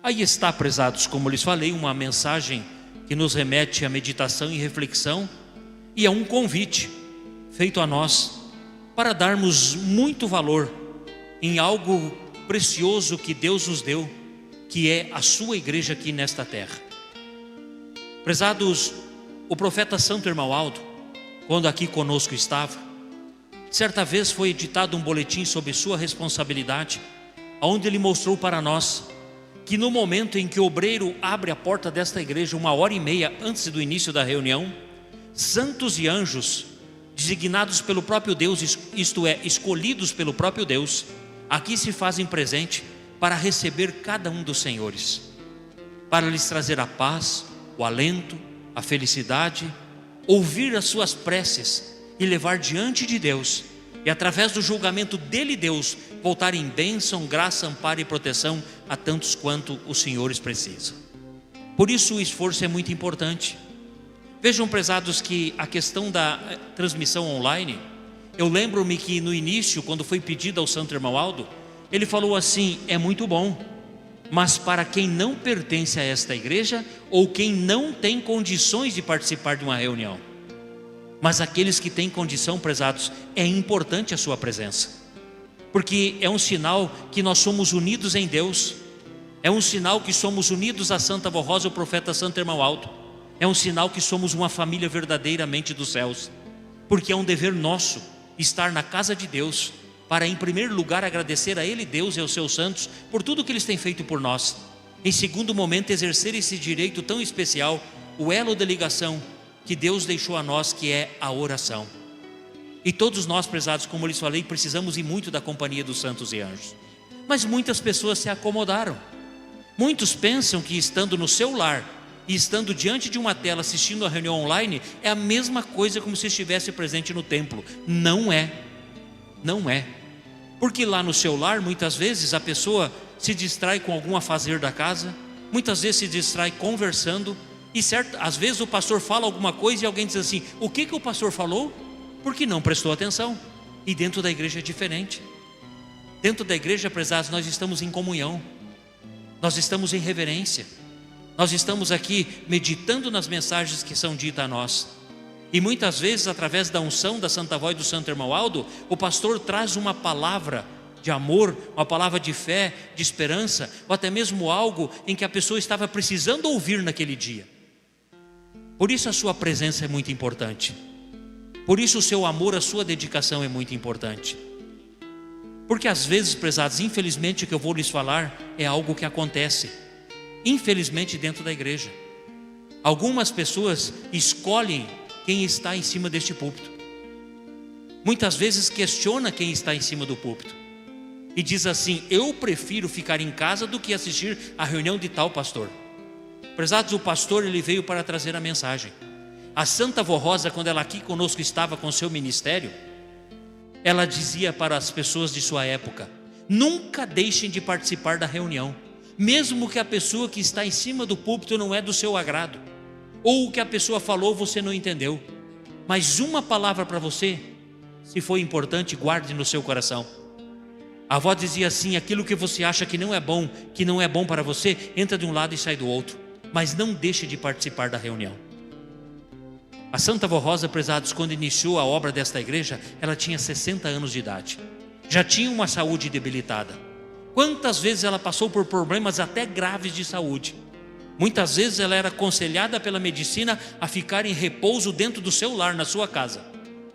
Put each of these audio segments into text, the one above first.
Aí está, prezados, como lhes falei, uma mensagem que nos remete à meditação e reflexão, e a um convite feito a nós para darmos muito valor em algo precioso que Deus nos deu, que é a sua igreja aqui nesta terra. Prezados, o profeta Santo Irmão Aldo, quando aqui conosco estava, certa vez foi editado um boletim sobre sua responsabilidade, onde ele mostrou para nós que no momento em que o obreiro abre a porta desta igreja 1h30 antes do início da reunião, santos e anjos designados pelo próprio Deus, isto é, escolhidos pelo próprio Deus, aqui se fazem presente para receber cada um dos senhores, para lhes trazer a paz, o alento, a felicidade, ouvir as suas preces e levar diante de Deus, e através do julgamento dele, Deus, voltar em bênção, graça, amparo e proteção a tantos quanto os senhores precisam. Por isso o esforço é muito importante. Vejam, prezados, que a questão da transmissão online, eu lembro-me que no início, quando foi pedido ao Santo Irmão Aldo, ele falou assim: é muito bom, mas para quem não pertence a esta igreja, ou quem não tem condições de participar de uma reunião. Mas aqueles que têm condição, prezados, é importante a sua presença, porque é um sinal que nós somos unidos em Deus, é um sinal que somos unidos a Santa Avó Rosa, o profeta Santo Irmão Aldo, é um sinal que somos uma família verdadeiramente dos céus, porque é um dever nosso estar na casa de Deus, para em primeiro lugar agradecer a Ele, Deus e aos seus santos, por tudo que eles têm feito por nós. Em segundo momento, exercer esse direito tão especial, o elo de ligação que Deus deixou a nós, que é a oração. E todos nós, prezados, como eu lhes falei, precisamos ir muito da companhia dos santos e anjos. Mas muitas pessoas se acomodaram. Muitos pensam que estando no seu lar e estando diante de uma tela assistindo a reunião online é a mesma coisa como se estivesse presente no templo. Não é. Não é. Porque lá no seu lar, muitas vezes, a pessoa se distrai com algum afazer da casa, muitas vezes se distrai conversando, e às vezes o pastor fala alguma coisa e alguém diz assim: o que o pastor falou? Porque não prestou atenção. E dentro da igreja é diferente. Dentro da igreja, prezados, nós estamos em comunhão, nós estamos em reverência, nós estamos aqui meditando nas mensagens que são ditas a nós. E muitas vezes, através da unção da Santa Avó e do Santo Irmão Aldo, o pastor traz uma palavra de amor, uma palavra de fé, de esperança, ou até mesmo algo em que a pessoa estava precisando ouvir naquele dia. Por isso a sua presença é muito importante. Por isso o seu amor, a sua dedicação é muito importante. Porque às vezes, prezados, infelizmente o que eu vou lhes falar é algo que acontece, infelizmente, dentro da igreja. Algumas pessoas escolhem quem está em cima deste púlpito. Muitas vezes questiona quem está em cima do púlpito e diz assim: eu prefiro ficar em casa do que assistir a reunião de tal pastor. Prezados, o pastor, ele veio para trazer a mensagem. A Santa Avó Rosa, quando ela aqui conosco estava com seu ministério, ela dizia para as pessoas de sua época: nunca deixem de participar da reunião, mesmo que a pessoa que está em cima do púlpito não é do seu agrado, ou o que a pessoa falou você não entendeu, mas uma palavra para você, se for importante, guarde no seu coração. A avó dizia assim: aquilo que você acha que não é bom para você, entra de um lado e sai do outro, mas não deixe de participar da reunião. A Santa Avó Rosa, prezados, quando iniciou a obra desta igreja, ela tinha 60 anos de idade, já tinha uma saúde debilitada. Quantas vezes ela passou por problemas até graves de saúde. Muitas vezes ela era aconselhada pela medicina a ficar em repouso dentro do seu lar, na sua casa.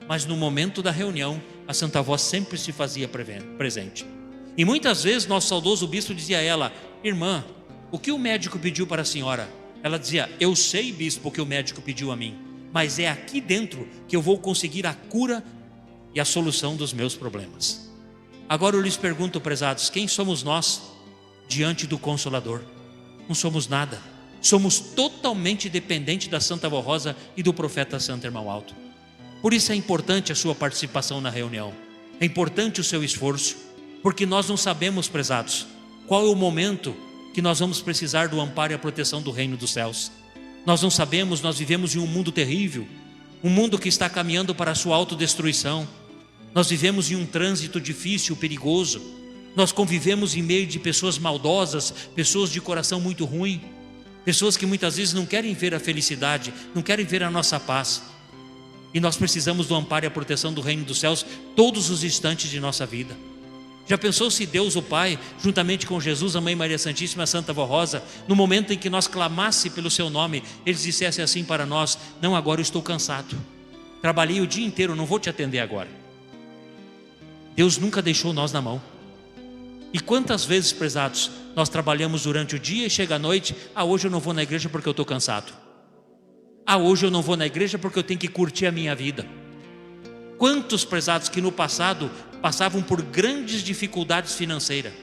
Mas no momento da reunião, a Santa Avó sempre se fazia presente. E muitas vezes nosso saudoso bispo dizia a ela: irmã, o que o médico pediu para a senhora? Ela dizia: eu sei, bispo, o que o médico pediu a mim, mas é aqui dentro que eu vou conseguir a cura e a solução dos meus problemas. Agora eu lhes pergunto, prezados, quem somos nós diante do Consolador? Não somos nada. Somos totalmente dependentes da Santa Avó Rosa e do profeta Santo Irmão Aldo. Por isso é importante a sua participação na reunião, é importante o seu esforço, porque nós não sabemos, prezados, qual é o momento que nós vamos precisar do amparo e a proteção do reino dos céus. Nós não sabemos, nós vivemos em um mundo terrível, um mundo que está caminhando para a sua autodestruição. Nós vivemos em um trânsito difícil, perigoso. Nós convivemos em meio de pessoas maldosas, pessoas de coração muito ruim, pessoas que muitas vezes não querem ver a felicidade, não querem ver a nossa paz. E nós precisamos do amparo e a proteção do reino dos céus todos os instantes de nossa vida. Já pensou se Deus o Pai, juntamente com Jesus, a Mãe Maria Santíssima, a Santa Vó Rosa, no momento em que nós clamasse pelo seu nome, eles dissessem assim para nós: não, agora eu estou cansado, trabalhei o dia inteiro, não vou te atender agora. Deus nunca deixou nós na mão. E quantas vezes, prezados, nós trabalhamos durante o dia e chega a noite: hoje eu não vou na igreja porque eu estou cansado. Hoje eu não vou na igreja porque eu tenho que curtir a minha vida. Quantos, prezados, que no passado passavam por grandes dificuldades financeiras,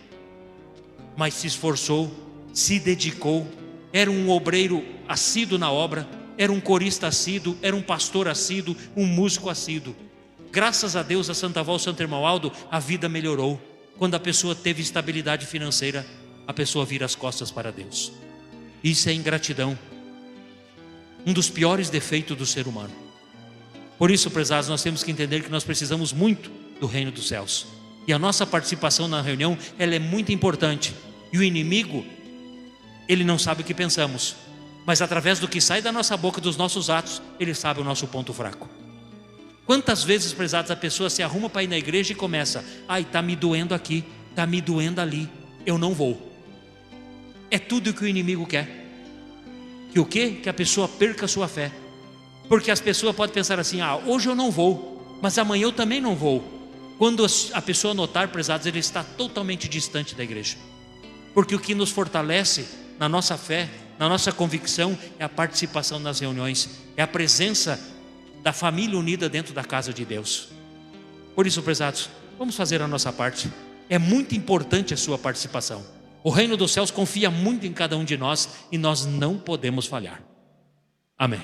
mas se esforçou, se dedicou, era um obreiro assíduo na obra, era um corista assíduo, era um pastor assíduo, um músico assíduo. Graças a Deus, a Santa Vó, o Santo Irmão Aldo, a vida melhorou. Quando a pessoa teve estabilidade financeira, a pessoa vira as costas para Deus. Isso é ingratidão, um dos piores defeitos do ser humano. Por isso, prezados, nós temos que entender que nós precisamos muito do reino dos céus. E a nossa participação na reunião, ela é muito importante. E o inimigo, ele não sabe o que pensamos, mas através do que sai da nossa boca, dos nossos atos, ele sabe o nosso ponto fraco. Quantas vezes, prezados, a pessoa se arruma para ir na igreja e começa: está me doendo aqui, está me doendo ali, eu não vou. É tudo o que o inimigo quer. Que o quê? Que a pessoa perca a sua fé. Porque as pessoas podem pensar assim: hoje eu não vou, mas amanhã eu também não vou. Quando a pessoa notar, prezados, ele está totalmente distante da igreja. Porque o que nos fortalece na nossa fé, na nossa convicção, é a participação nas reuniões, é a presença da família unida dentro da casa de Deus. Por isso, prezados, vamos fazer a nossa parte. É muito importante a sua participação. O reino dos céus confia muito em cada um de nós e nós não podemos falhar. Amém.